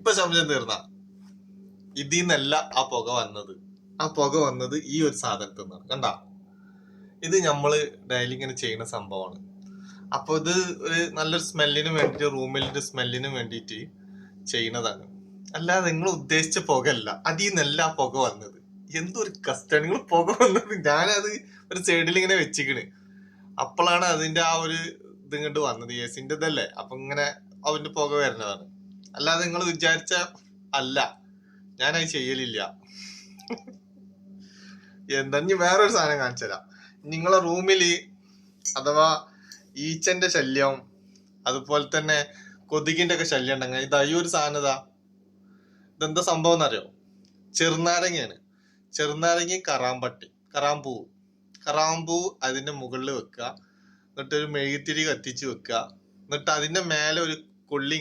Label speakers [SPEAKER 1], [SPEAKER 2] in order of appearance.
[SPEAKER 1] ഇപ്പൊ സംശയം തീർന്ന ഇതിൽ നിന്നല്ല ആ പുക വന്നത്. ആ പുക വന്നത് ഈ ഒരു സാധനത്തിൽ നിന്നാണ്. കണ്ട, ഇത് നമ്മള് ഡെയിലി ഇങ്ങനെ ചെയ്യുന്ന സംഭവമാണ്. അപ്പൊ ഇത് ഒരു നല്ലൊരു സ്മെല്ലിന് വേണ്ടിട്ട്, റൂമിന്റെ സ്മെല്ലിന് വേണ്ടിയിട്ട് ചെയ്യുന്നതാണ്. അല്ലാതെ നിങ്ങൾ ഉദ്ദേശിച്ച പുകയല്ല. അതിൽ നിന്നല്ല ആ പുക വന്നത്. എന്തൊരു കഷ്ടമാണ് നിങ്ങൾ പുക വന്നത്. ഞാനത് ഒരു സൈഡിൽ ഇങ്ങനെ വെച്ചിക്കണ്. അപ്പോഴാണ് അതിന്റെ ആ ഒരു ഇത് ഇങ്ങോട്ട് വന്നത്. എസിന്റെ ഇതല്ലേ, അപ്പൊ ഇങ്ങനെ അവന്റെ പുക വരുന്നതാണ്. അല്ലാതെ നിങ്ങൾ വിചാരിച്ച അല്ല, ഞാനത് ചെയ്യലില്ല. എന്താ ഇനി വേറൊരു സാധനം കാണിച്ചു തരാം. നിങ്ങളെ റൂമില് അഥവാ ഈച്ചന്റെ ശല്യം, അതുപോലെ തന്നെ കൊതുകിന്റെ ഒക്കെ ശല്യം ഉണ്ടെങ്കിൽ ഇതാ ഈ ഒരു സാധനം, ഇതെന്താ സംഭവം എന്നറിയോ? ചെറുനാരങ്ങയാണ്. ചെറുനാരങ്ങയും കറാമ്പൂ അതിന്റെ മുകളിൽ വെക്കുക. എന്നിട്ട് ഒരു മെഴുകുതിരി കത്തിച്ച് വെക്കുക. എന്നിട്ട് അതിന്റെ മേലെ ഒരു കൊള്ളി